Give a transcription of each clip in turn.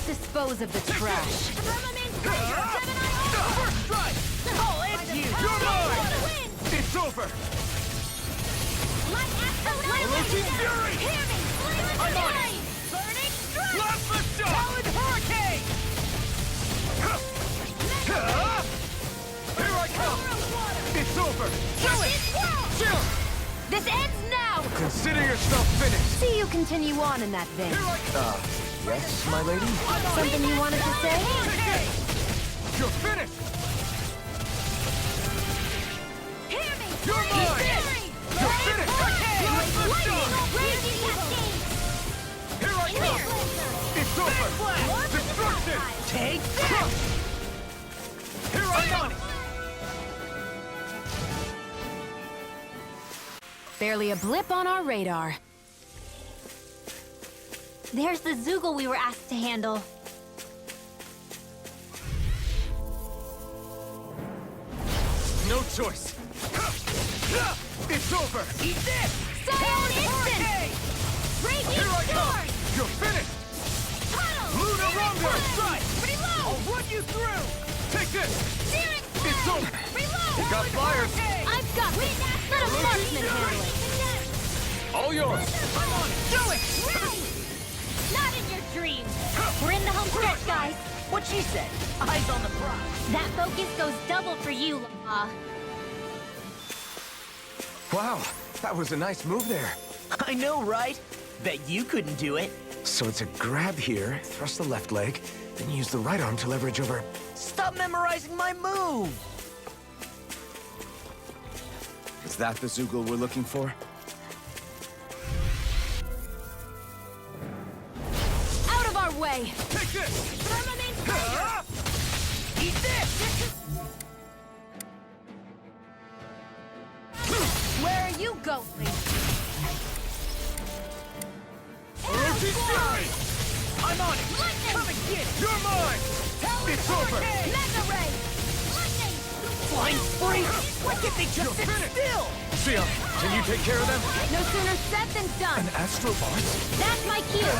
Dispose of the trash. First strike! I'll end you! You're mine! It's over! Roaching Fury! I'm on it! Burning Strike! Plasma Shot! Talon Hurricane! Here I come! It's over! Kill it! Chill! This ends now! Consider yourself finished! See you continue on in that vein. Here I come! Yes, my lady? Something you wanted to say? You're finished! Hear me! You're mine! You're finished! Here I come! It's over! Destruction! Take Crush! Here I am! Barely a blip on our radar. There's the Zoogle we were asked to handle. No choice! It's over! Eat this! Silent Instant! Raging Here I Storm! come! You're finished! Tunnel! Luna Runga! Strike! Reload! I'll run you through! Take this! Searing It's Flame! over! Reload! Got fires! I've got this! Let a marksman handle it! All yours! I'm on it! Do it! Not in your dreams! We're in the home stretch, guys! What'd she say? Eyes on the prize. That focus goes double for you, Wow, that was a nice move there. I know, right? Bet you couldn't do it. So it's a grab here, thrust the left leg, then use the right arm to leverage over... Stop memorizing my move! Is that the Zoogle we're looking for? Out of our way! Take this! Eat this! Where are you going? Orochi's Fury! I'm on it! Lightning! Come and get it! You're mine! It's over! Mega Ray! Lightning! Flying spree? Why can't they just sit finished. still? Sia, can you take care of them? No sooner said than done. An Astro Bot? That's my cue.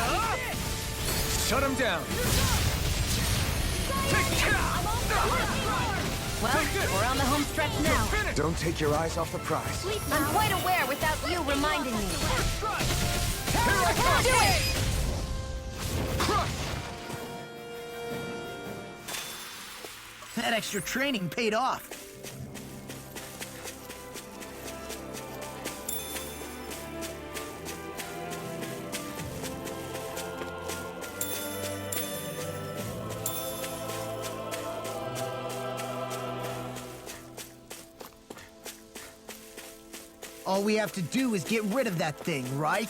Shut him down! Take care! Well, we're on the home stretch now. Finish! Don't take your eyes off the prize. I'm quite aware without you reminding me. Here I come! Do it! Crush! That extra training paid off. All we have to do is get rid of that thing, right?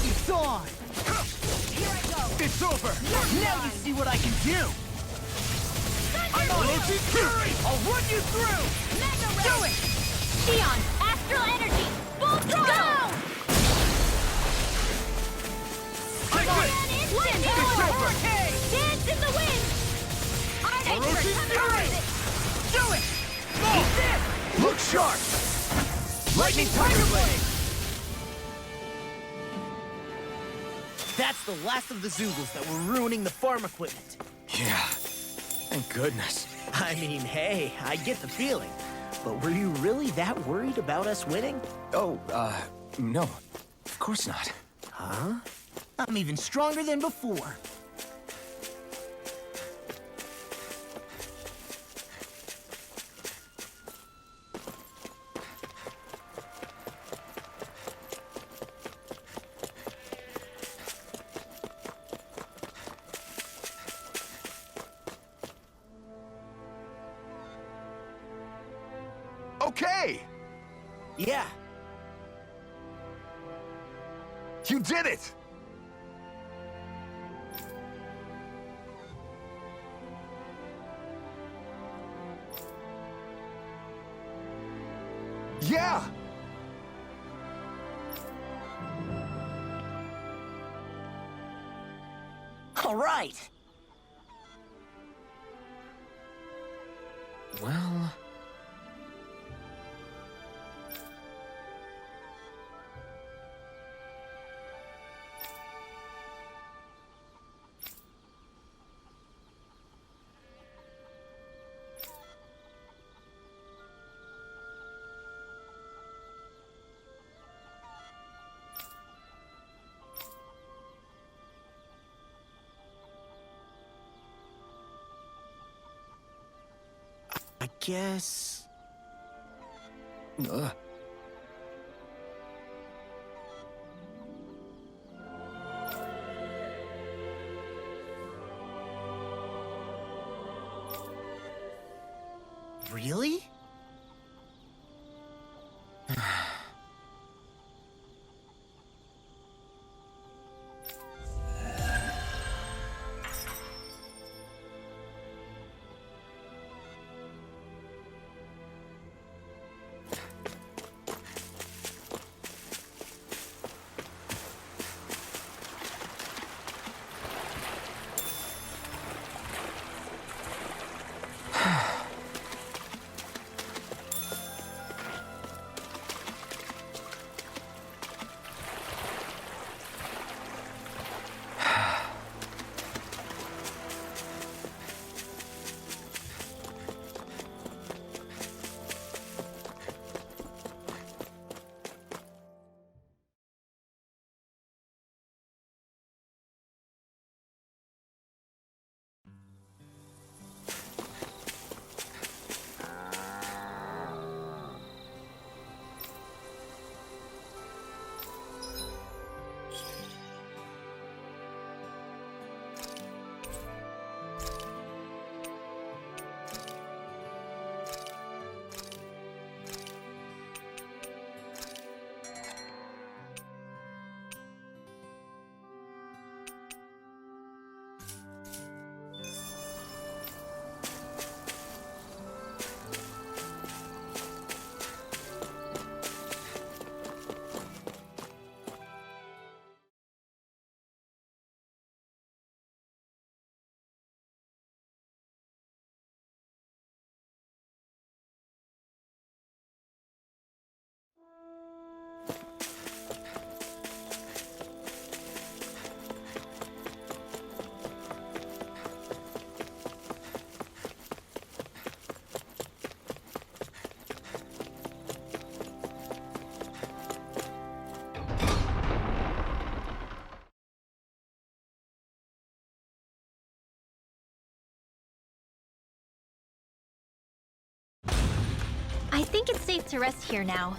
It's on! Here I go! It's over! Now you see what I can do! I'm on Orochi's Fury! I'll run you through! Mega Ray! Do it! Sion! Astral Energy! Full throttle! Take this! Instant! It's over! Dance in the wind! Orochi's Fury! Do it! Eat this! Look sharp! Lightning Tiger Blade! That's the last of the Zoogles that were ruining the farm equipment. Yeah, thank goodness. I mean, hey, I get the feeling. But were you really that worried about us winning? Oh, no. Of course not. Huh? I'm even stronger than before. Okay! Yeah, You did it! Yeah! All right. Well... I guess... Really? I think it's safe to rest here now.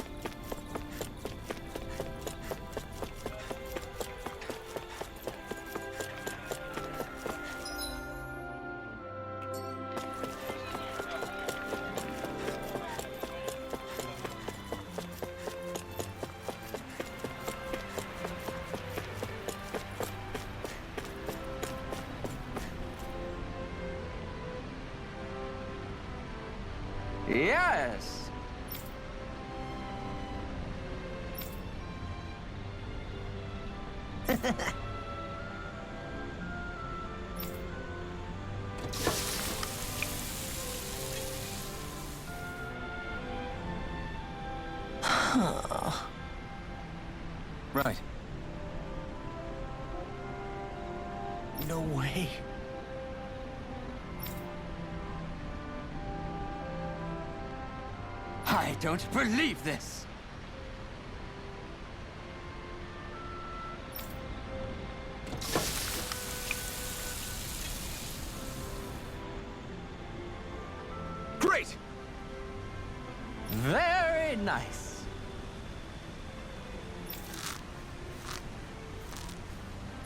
Yes! Right. No way. I don't believe this! Great! Very nice.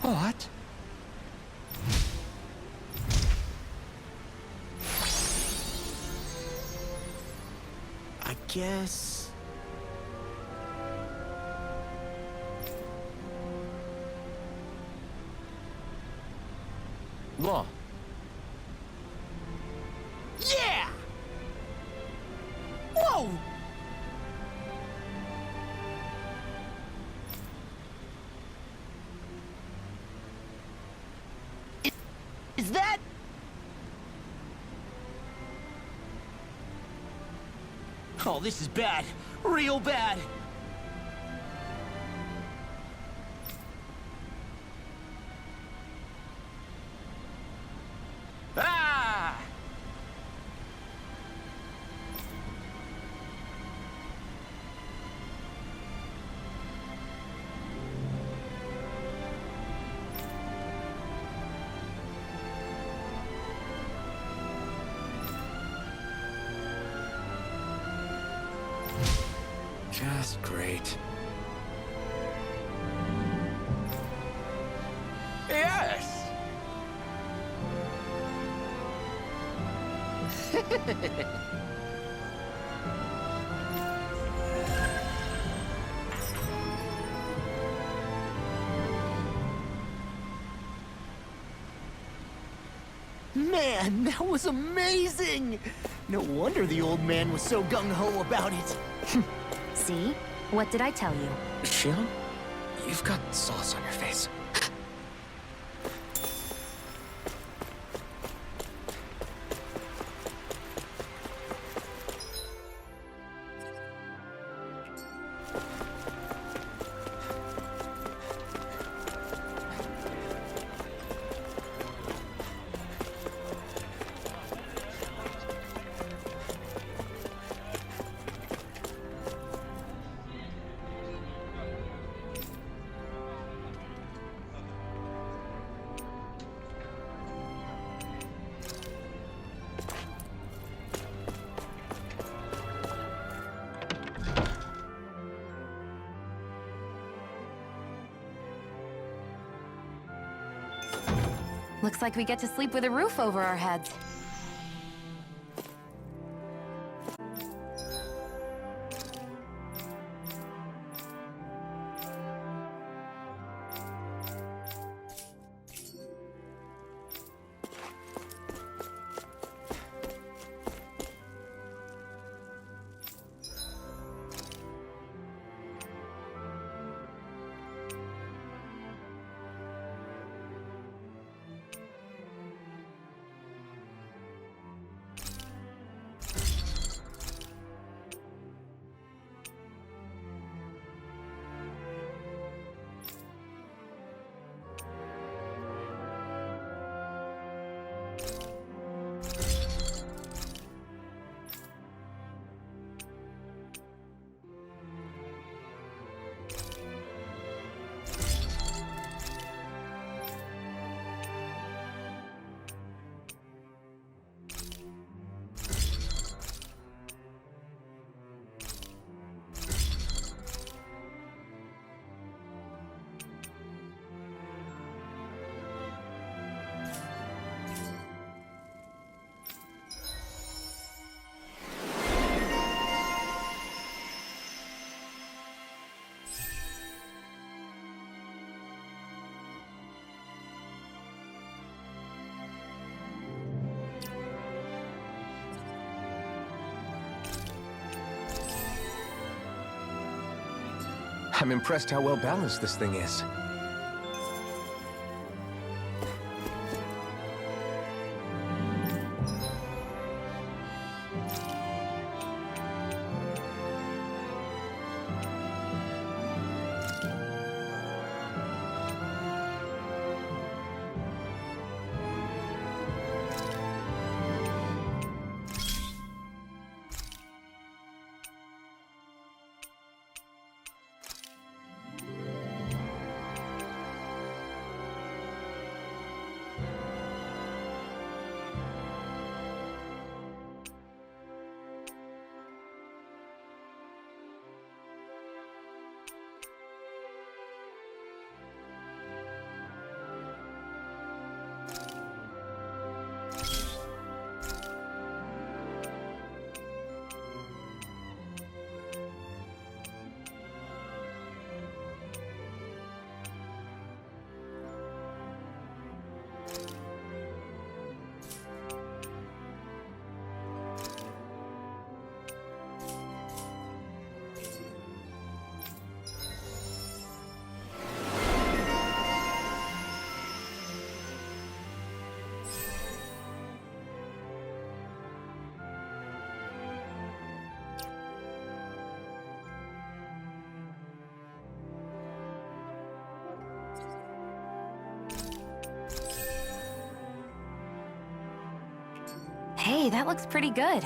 What? I guess... Law. Yeah! Whoa! Oh, this is bad. Real bad. Ah! Just great. Yes! Man, that was amazing! No wonder the old man was so gung-ho about it. See? What did I tell you? Shion, you've got sauce on your face. Looks like we get to sleep with a roof over our heads. I'm impressed how well balanced this thing is. Hey, that looks pretty good.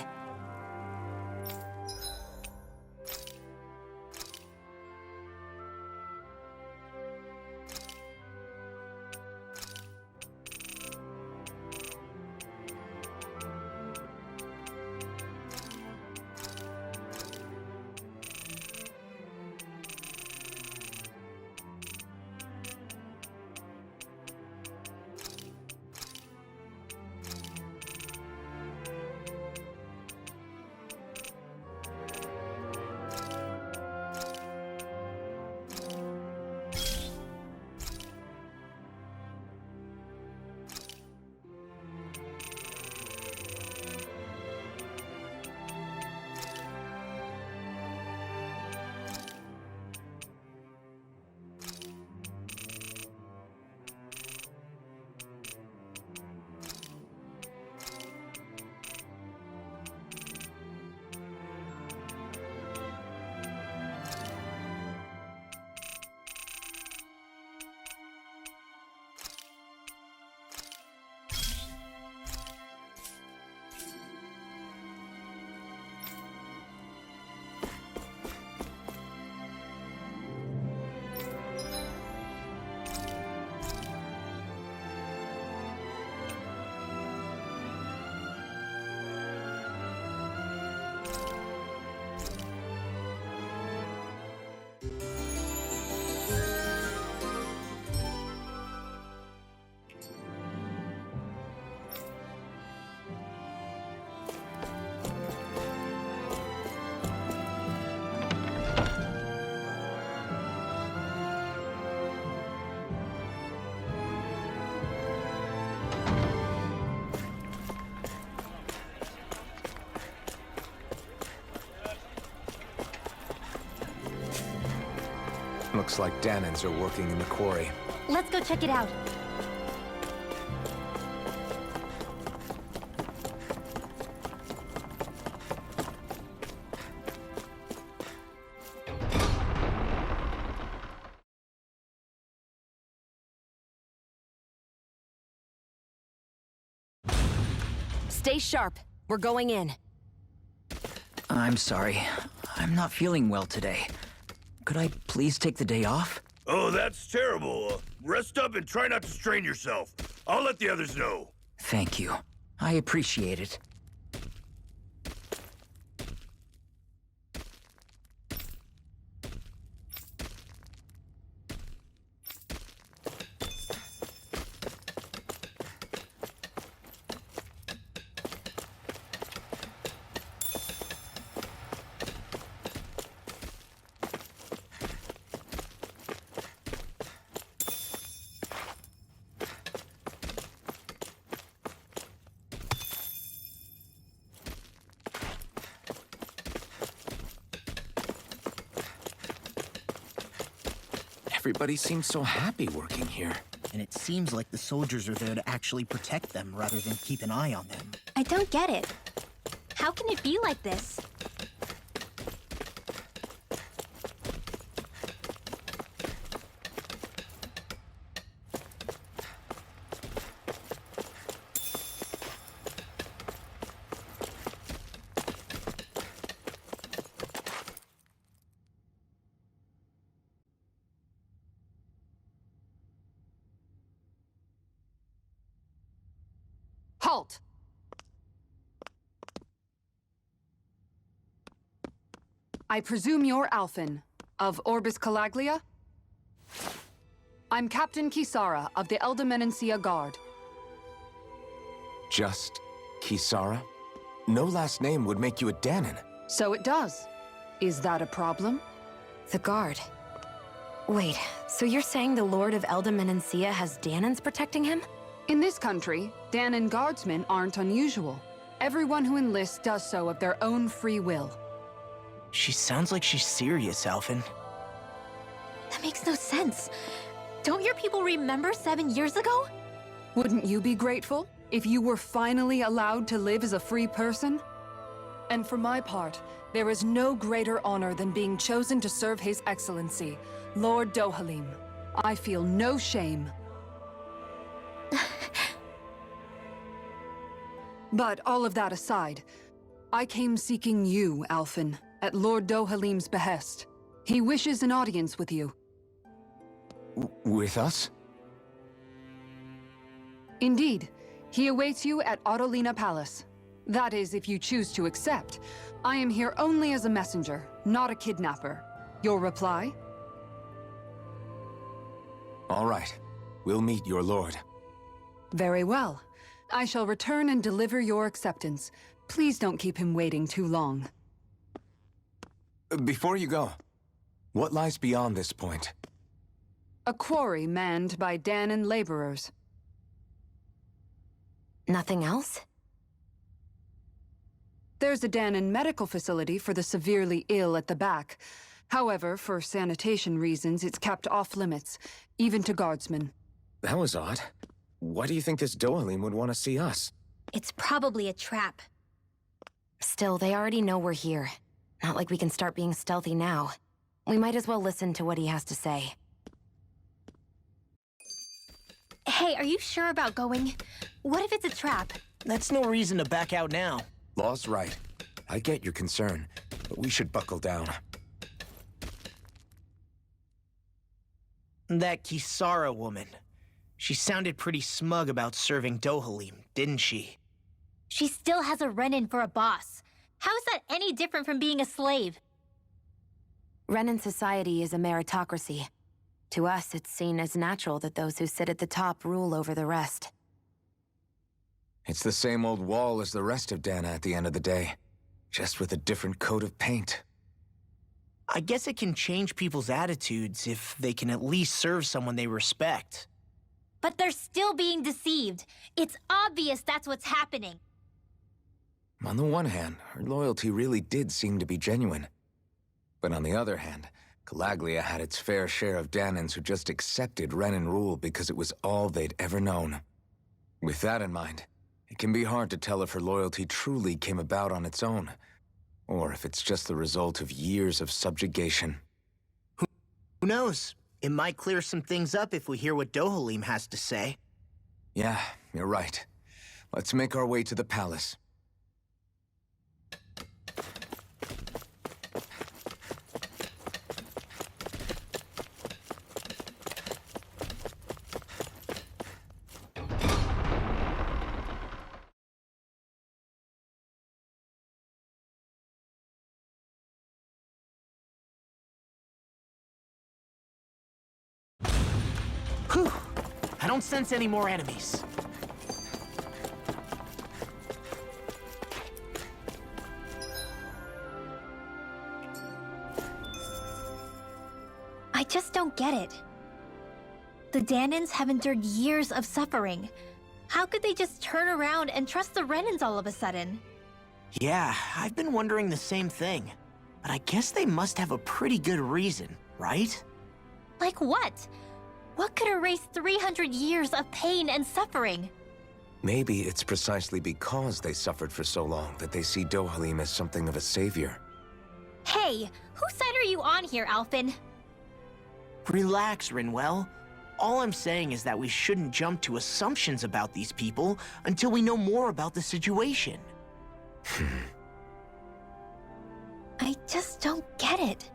Looks like Dahnans are working in the quarry. Let's go check it out. Stay sharp. We're going in. I'm sorry. I'm not feeling well today. Could I please take the day off? Oh, that's terrible. Rest up and try not to strain yourself. I'll let the others know. Thank you. I appreciate it. Everybody seems so happy working here. And it seems like the soldiers are there to actually protect them rather than keep an eye on them. I don't get it. How can it be like this? Halt! I presume you're Alphen, of Orbis Calaglia? I'm Captain Kisara of the Elda Menancia Guard. Just Kisara? No last name would make you a Dahnan. So it does. Is that a problem? The Guard. Wait, so you're saying the Lord of Elda Menancia has Dahnans protecting him? In this country, Dahnan guardsmen aren't unusual. Everyone who enlists does so of their own free will. She sounds like she's serious, Alphen. That makes no sense. Don't your people remember 7 years ago? Wouldn't you be grateful if you were finally allowed to live as a free person? And for my part, there is no greater honor than being chosen to serve His Excellency, Lord Dohalim. I feel no shame. But all of that aside, I came seeking you, Alphen, at Lord Dohalim's behest. He wishes an audience with you. With us? Indeed. He awaits you at Autolina Palace. That is, if you choose to accept. I am here only as a messenger, not a kidnapper. Your reply? All right. We'll meet your lord. Very well. I shall return and deliver your acceptance. Please don't keep him waiting too long. Before you go, what lies beyond this point? A quarry manned by Dahnan laborers. Nothing else? There's a Dahnan medical facility for the severely ill at the back. However, for sanitation reasons, it's kept off limits, even to guardsmen. That was odd. Why do you think this Dohalim would want to see us? It's probably a trap. Still, they already know we're here. Not like we can start being stealthy now. We might as well listen to what he has to say. Hey, are you sure about going? What if it's a trap? That's no reason to back out now. Law's right. I get your concern, but we should buckle down. That Kisara woman. She sounded pretty smug about serving Dohalim, didn't she? She still has a Renan for a boss. How is that any different from being a slave? Renan society is a meritocracy. To us, it's seen as natural that those who sit at the top rule over the rest. It's the same old wall as the rest of Dahna at the end of the day, just with a different coat of paint. I guess it can change people's attitudes if they can at least serve someone they respect. But they're still being deceived. It's obvious that's what's happening. On the one hand, her loyalty really did seem to be genuine. But on the other hand, Calaglia had its fair share of Dahnans who just accepted Renan rule because it was all they'd ever known. With that in mind, it can be hard to tell if her loyalty truly came about on its own, or if it's just the result of years of subjugation. Who knows? It might clear some things up if we hear what Dohalim has to say. Yeah, you're right. Let's make our way to the palace. Whew! I don't sense any more enemies. I just don't get it. The Dahnans have endured years of suffering. How could they just turn around and trust the Renans all of a sudden? Yeah, I've been wondering the same thing. But I guess they must have a pretty good reason, right? Like what? What could erase 300 years of pain and suffering? Maybe it's precisely because they suffered for so long that they see Dohalim as something of a savior. Hey, whose side are you on here, Alphen? Relax, Rinwell. All I'm saying is that we shouldn't jump to assumptions about these people until we know more about the situation. I just don't get it.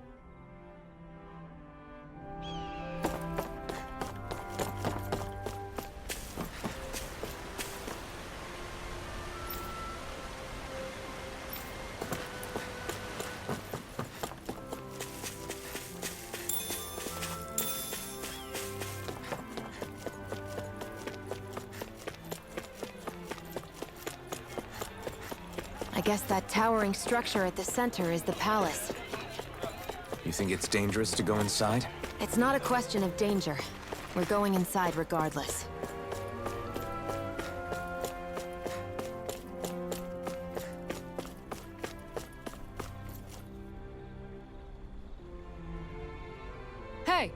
I guess that towering structure at the center is the palace. You think it's dangerous to go inside? It's not a question of danger. We're going inside regardless. Hey!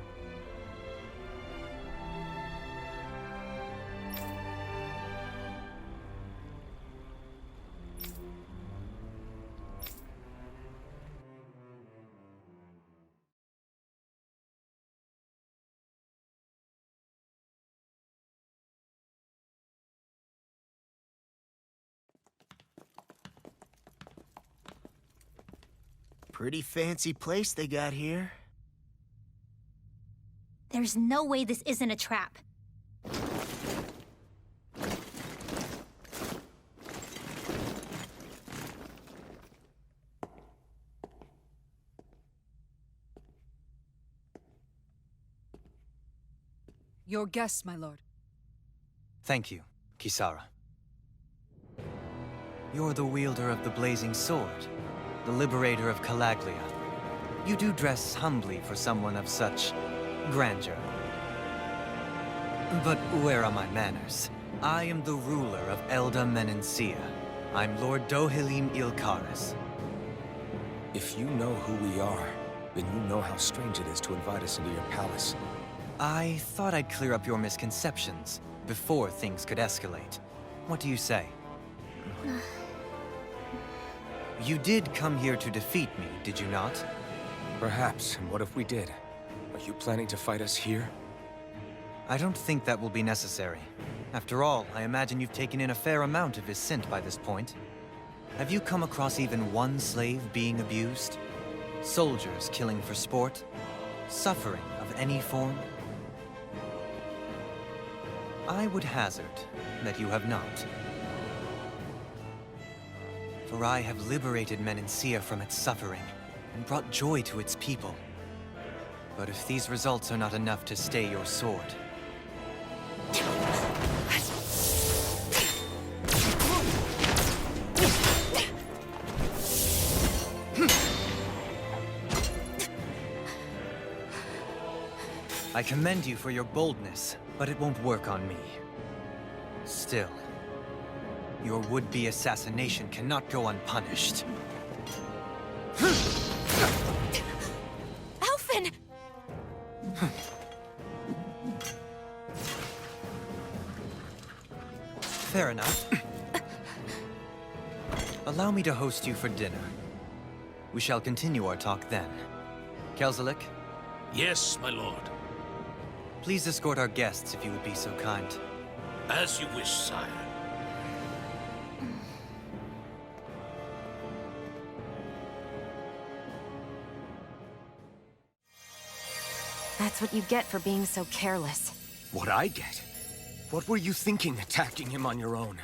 Pretty fancy place they got here. There's no way this isn't a trap. Your guests, my lord. Thank you, Kisara. You're the wielder of the blazing sword, the liberator of Calaglia. You do dress humbly for someone of such grandeur. But where are my manners? I am the ruler of Elda Menancia. I'm Lord Dohalim Ilkaris. If you know who we are, then you know how strange it is to invite us into your palace. I thought I'd clear up your misconceptions before things could escalate. What do you say? You did come here to defeat me, did you not? Perhaps, and what if we did? Are you planning to fight us here? I don't think that will be necessary. After all, I imagine you've taken in a fair amount of Viscint by this point. Have you come across even one slave being abused? Soldiers killing for sport? Suffering of any form? I would hazard that you have not. For I have liberated Menancia from its suffering, and brought joy to its people. But if these results are not enough to stay your sword... I commend you for your boldness, but it won't work on me. Still, your would-be assassination cannot go unpunished. Alphen! Fair enough. Allow me to host you for dinner. We shall continue our talk then. Chaossonic, Yes, my lord. please escort our guests if you would be so kind. As you wish, sire. That's what you get for being so careless. What I get? What were you thinking attacking him on your own?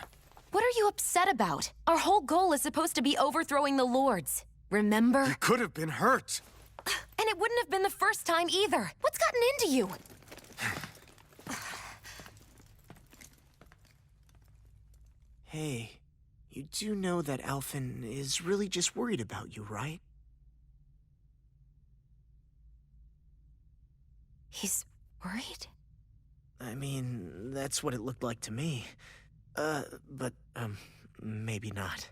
What are you upset about? Our whole goal is supposed to be overthrowing the Lords. Remember? He could have been hurt. And it wouldn't have been the first time either. What's gotten into you? Hey, you do know that Alphen is really just worried about you, right? He's worried? I mean, that's what it looked like to me. But maybe not.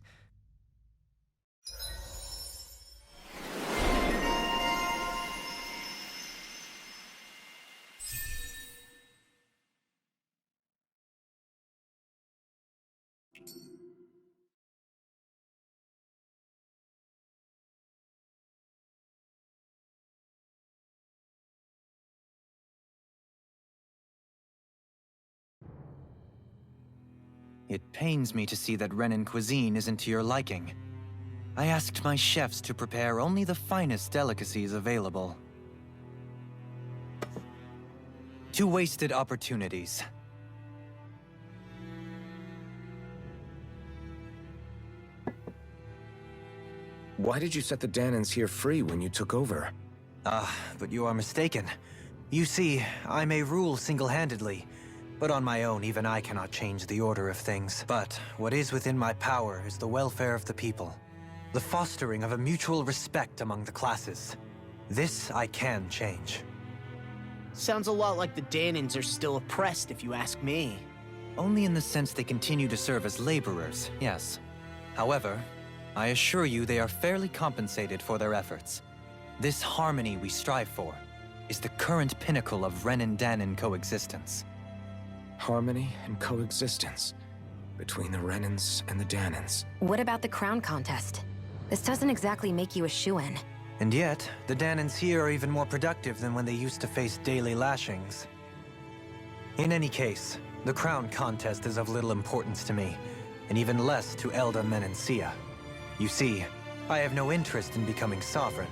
It pains me to see that Renan cuisine isn't to your liking. I asked my chefs to prepare only the finest delicacies available. 2 wasted opportunities. Why did you set the Dahnans here free when you took over? But you are mistaken. You see, I may rule single-handedly, but on my own, even I cannot change the order of things. But what is within my power is the welfare of the people. The fostering of a mutual respect among the classes. This I can change. Sounds a lot like the Dahnans are still oppressed, if you ask me. Only in the sense they continue to serve as laborers, yes. However, I assure you they are fairly compensated for their efforts. This harmony we strive for is the current pinnacle of Renan-Dahnan coexistence. Harmony and coexistence between the Renans and the Dahnans. What about the crown contest? This doesn't exactly make you a shoo-in. And yet, the Dahnans here are even more productive than when they used to face daily lashings. In any case, the crown contest is of little importance to me, and even less to Elda Menancia. You see, I have no interest in becoming sovereign.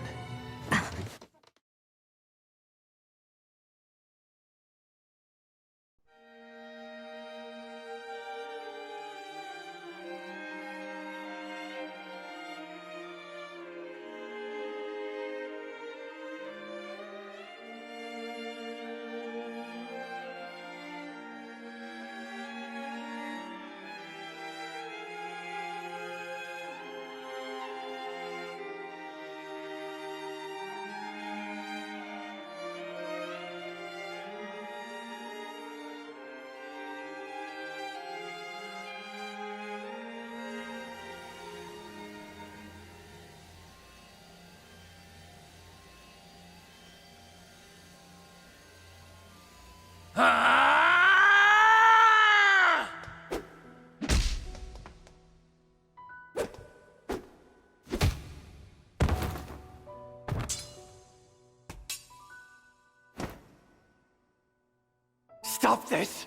Stop this!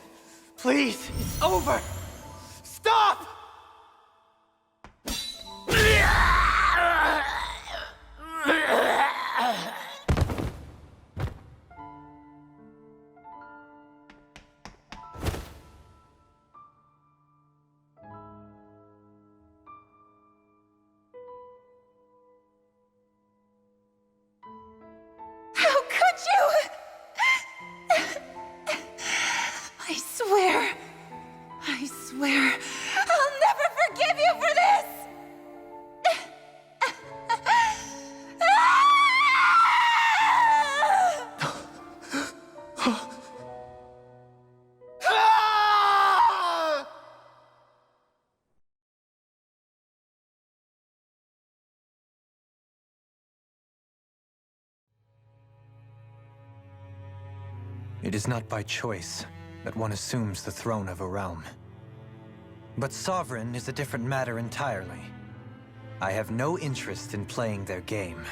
Please! It's over! Stop! How could you? I swear, I'll never forgive you for this! It is not by choice that one assumes the throne of a realm. But sovereign is a different matter entirely. I have no interest in playing their game.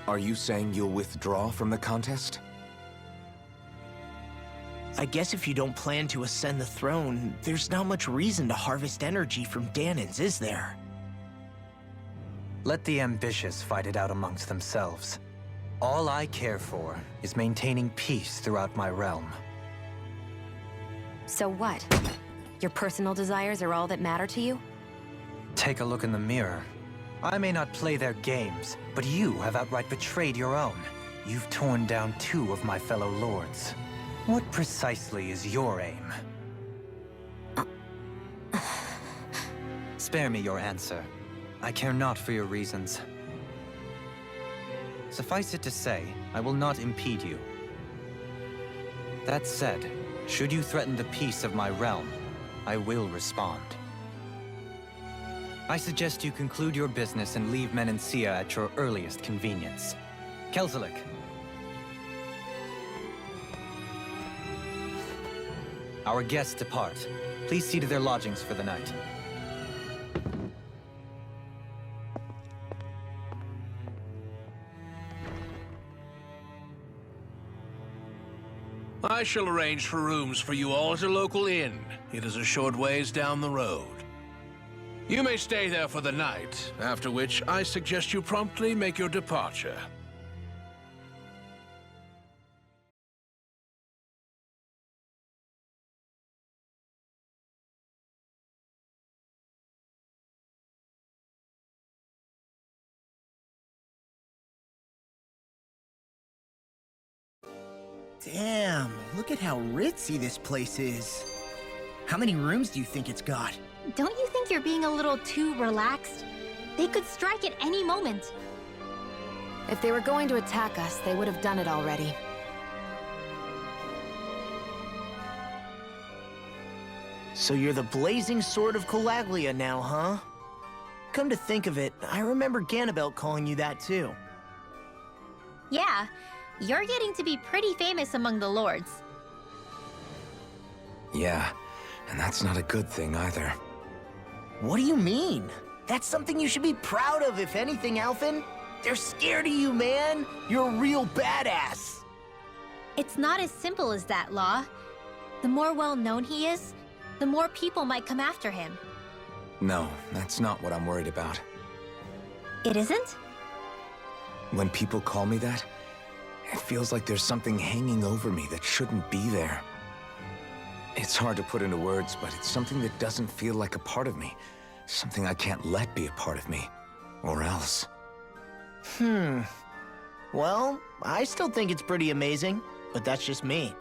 Are you saying you'll withdraw from the contest? I guess if you don't plan to ascend the throne, there's not much reason to harvest energy from Dahnans, is there? Let the ambitious fight it out amongst themselves. All I care for is maintaining peace throughout my realm. So what? Your personal desires are all that matter to you? Take a look in the mirror. I may not play their games, but you have outright betrayed your own. You've torn down 2 of my fellow lords. What precisely is your aim? Spare me your answer. I care not for your reasons. Suffice it to say, I will not impede you. That said, should you threaten the peace of my realm, I will respond. I suggest you conclude your business and leave Menancia at your earliest convenience. Chaossonic. Our guests depart. Please see to their lodgings for the night. I shall arrange for rooms for you all at a local inn. It is a short ways down the road. You may stay there for the night, after which I suggest you promptly make your departure. Damn, look at how ritzy this place is. How many rooms do you think it's got? Don't you think you're being a little too relaxed? They could strike at any moment. If they were going to attack us, they would have done it already. So you're the blazing sword of Calaglia now, huh? Come to think of it, I remember Ganabelt calling you that too. Yeah, you're getting to be pretty famous among the lords. Yeah, and that's not a good thing either. What do you mean? That's something you should be proud of, if anything, Alphen. They're scared of you, man. You're a real badass. It's not as simple as that, Law. The more well-known he is, the more people might come after him. No, that's not what I'm worried about. It isn't? When people call me that, it feels like there's something hanging over me that shouldn't be there. It's hard to put into words, but it's something that doesn't feel like a part of me. Something I can't let be a part of me. Or else. Well, I still think it's pretty amazing, but that's just me.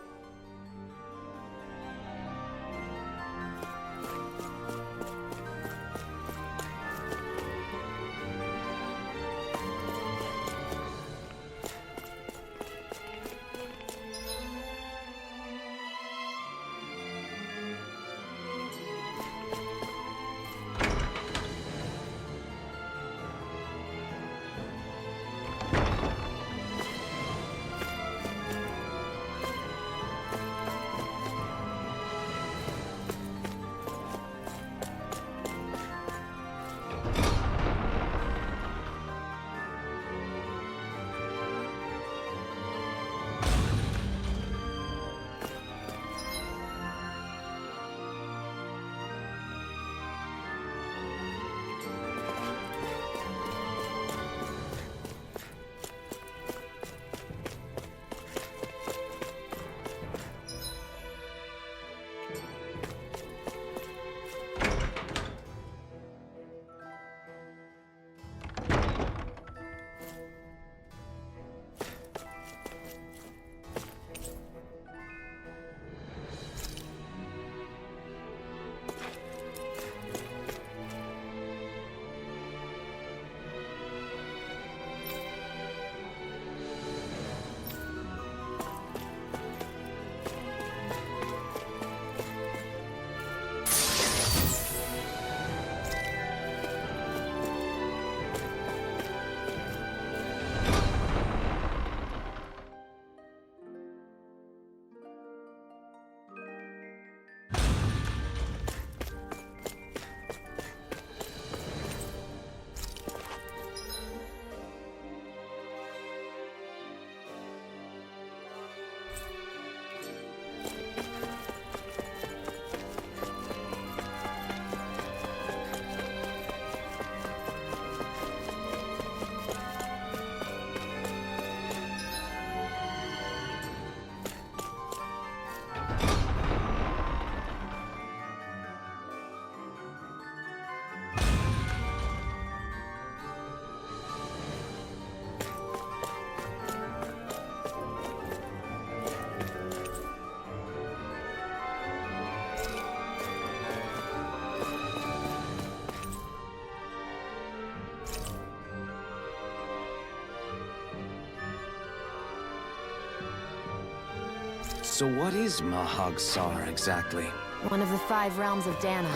So what is Mahag-Sar exactly? One of the 5 realms of Dahna.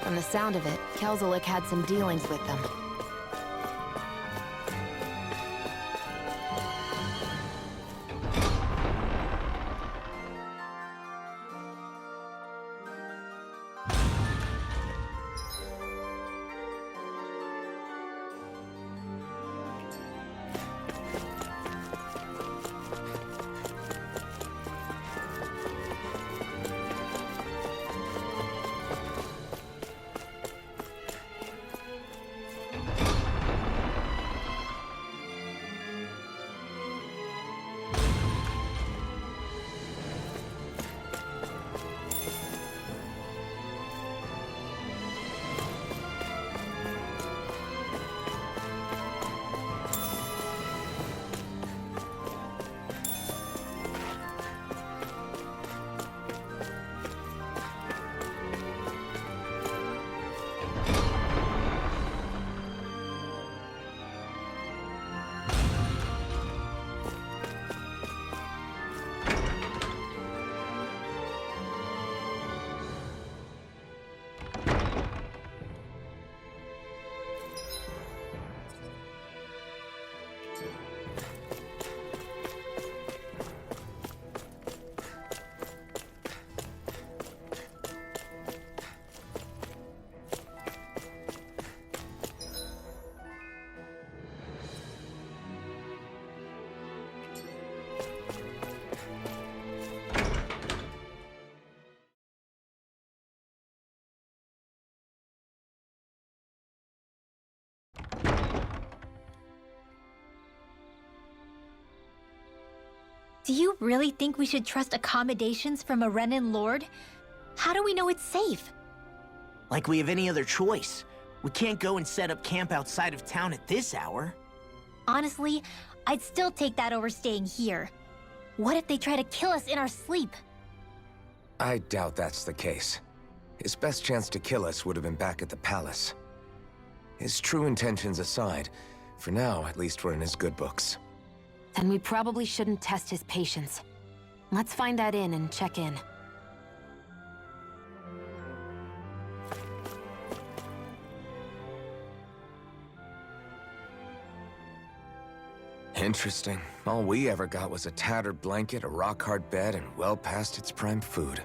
From the sound of it, Kelzelik had some dealings with them. Do you really think we should trust accommodations from a Renan lord? How do we know it's safe? Like we have any other choice. We can't go and set up camp outside of town at this hour. Honestly, I'd still take that over staying here. What if they try to kill us in our sleep? I doubt that's the case. His best chance to kill us would have been back at the palace. His true intentions aside, for now, at least we're in his good books. Then we probably shouldn't test his patience. Let's find that inn and check in. Interesting. All we ever got was a tattered blanket, a rock-hard bed, and well past its prime food.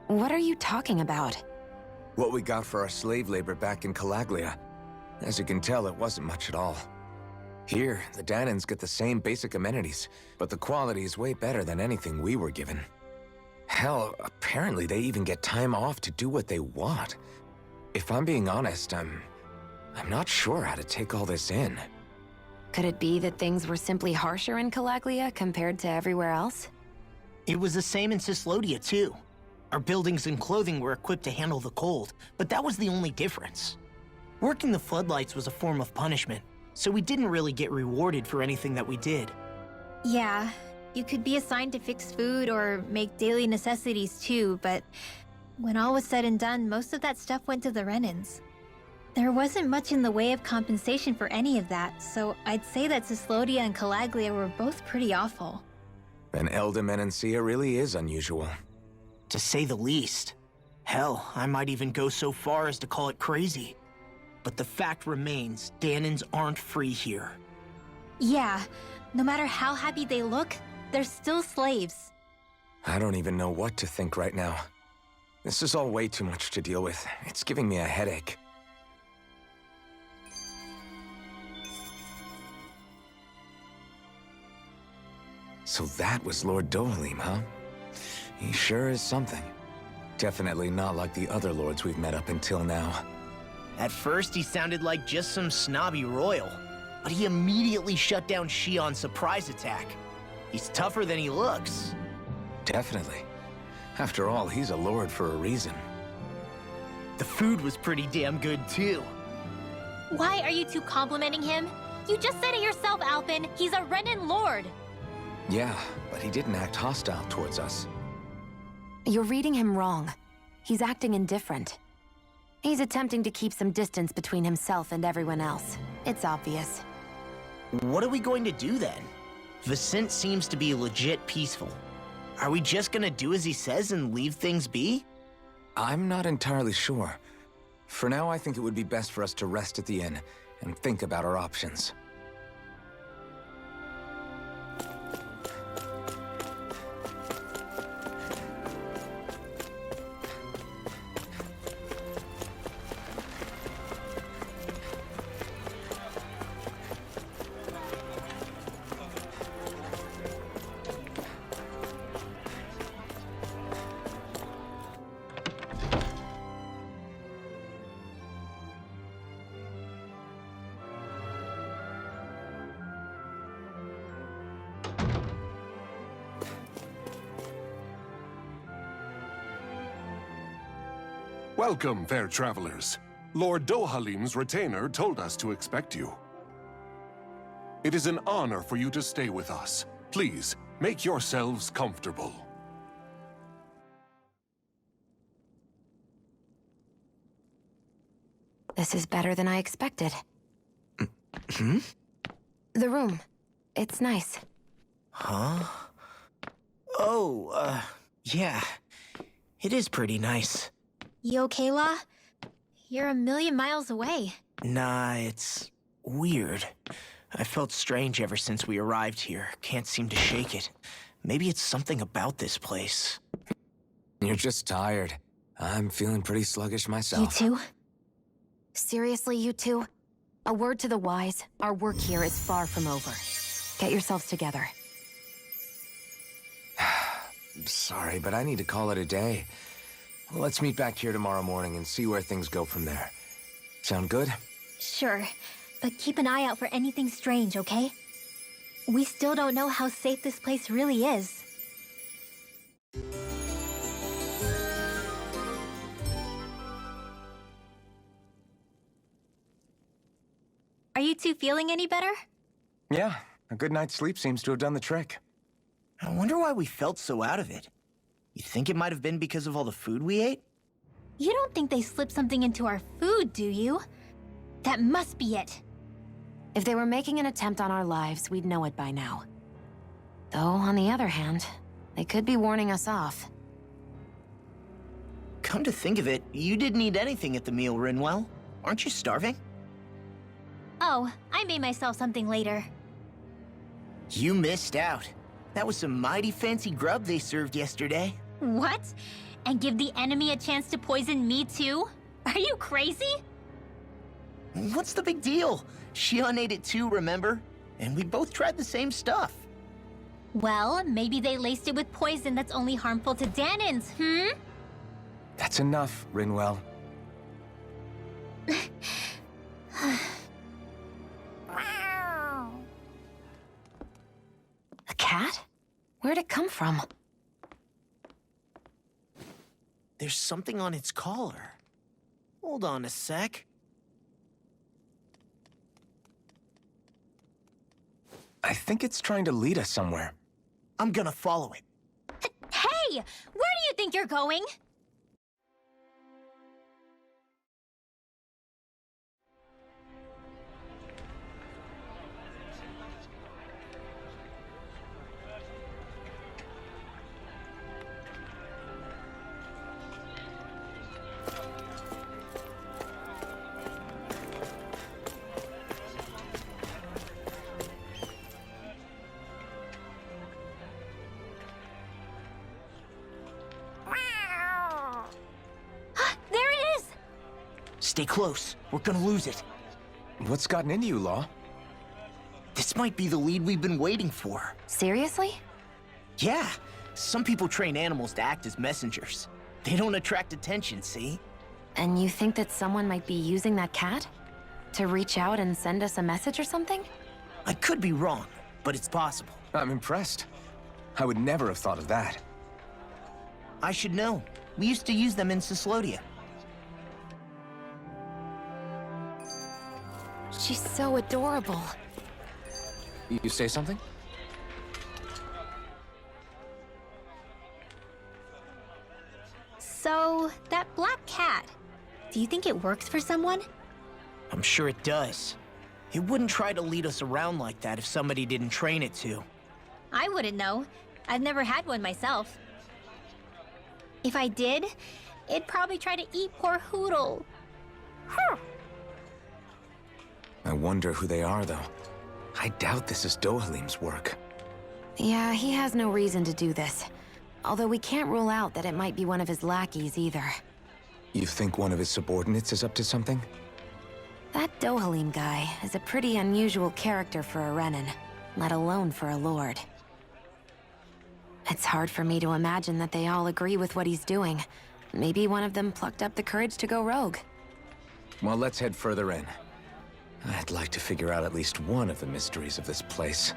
What are you talking about? What we got for our slave labor back in Calaglia. As you can tell, it wasn't much at all. Here, the Dahnans get the same basic amenities, but the quality is way better than anything we were given. Hell, apparently they even get time off to do what they want. If I'm being honest, I'm not sure how to take all this in. Could it be that things were simply harsher in Calaglia compared to everywhere else? It was the same in Cislodia, too. Our buildings and clothing were equipped to handle the cold, but that was the only difference. Working the floodlights was a form of punishment, so we didn't really get rewarded for anything that we did. Yeah, you could be assigned to fix food or make daily necessities too, but when all was said and done, most of that stuff went to the Renans. There wasn't much in the way of compensation for any of that, so I'd say that Cislodia and Calaglia were both pretty awful. And Elda Menancia really is unusual. To say the least. Hell, I might even go so far as to call it crazy. But the fact remains, Dahnans aren't free here. Yeah, no matter how happy they look, they're still slaves. I don't even know what to think right now. This is all way too much to deal with. It's giving me a headache. So that was Lord Dohalim, huh? He sure is something. Definitely not like the other lords we've met up until now. At first, he sounded like just some snobby royal, but he immediately shut down Shion's surprise attack. He's tougher than he looks. Definitely. After all, he's a lord for a reason. The food was pretty damn good, too. Why are you two complimenting him? You just said it yourself, Alphen. He's a Renan lord. Yeah, but he didn't act hostile towards us. You're reading him wrong. He's acting indifferent. He's attempting to keep some distance between himself and everyone else. It's obvious. What are we going to do then? Viscint seems to be legit peaceful. Are we just gonna do as he says and leave things be? I'm not entirely sure. For now, I think it would be best for us to rest at the inn and think about our options. Welcome, fair travelers. Lord Dohalim's retainer told us to expect you. It is an honor for you to stay with us. Please, make yourselves comfortable. This is better than I expected. Hmm? The room. It's nice. Huh? Oh, yeah. It is pretty nice. You okay, La? You're a million miles away. Nah, it's weird. I felt strange ever since we arrived here. Can't seem to shake it. Maybe it's something about this place. You're just tired. I'm feeling pretty sluggish myself. You too? Seriously, you two? A word to the wise, our work here is far from over. Get yourselves together. Sorry, but I need to call it a day. Let's meet back here tomorrow morning and see where things go from there. Sound good? Sure, but keep an eye out for anything strange, okay? We still don't know how safe this place really is. Are you two feeling any better? Yeah, a good night's sleep seems to have done the trick. I wonder why we felt so out of it. You think it might have been because of all the food we ate? You don't think they slipped something into our food, do you? That must be it. If they were making an attempt on our lives, we'd know it by now. Though, on the other hand, they could be warning us off. Come to think of it, you didn't eat anything at the meal, Rinwell. Aren't you starving? Oh, I made myself something later. You missed out. That was some mighty fancy grub they served yesterday. What? And give the enemy a chance to poison me too? Are you crazy? What's the big deal? Shion ate it too, remember? And we both tried the same stuff. Well, maybe they laced it with poison that's only harmful to Dahnans, hmm? That's enough, Rinwell. A cat? Where'd it come from? There's something on its collar. Hold on a sec. I think it's trying to lead us somewhere. I'm gonna follow it. Hey! Where do you think you're going? There it is! Stay close. We're gonna lose it. What's gotten into you, Law? This might be the lead we've been waiting for. Seriously? Yeah. Some people train animals to act as messengers. They don't attract attention, see? And you think that someone might be using that cat? To reach out and send us a message or something? I could be wrong, but it's possible. I'm impressed. I would never have thought of that. I should know. We used to use them in Cyslodia. She's so adorable. You say something? So, that black cat, do you think it works for someone? I'm sure it does. It wouldn't try to lead us around like that if somebody didn't train it to. I wouldn't know. I've never had one myself. If I did, it'd probably try to eat poor Hoodle. I wonder who they are, though. I doubt this is Dohalim's work. Yeah, he has no reason to do this. Although we can't rule out that it might be one of his lackeys either. You think one of his subordinates is up to something? That Dohalim guy is a pretty unusual character for a Renan, let alone for a lord. It's hard for me to imagine that they all agree with what he's doing. Maybe one of them plucked up the courage to go rogue. Well, let's head further in. I'd like to figure out at least one of the mysteries of this place.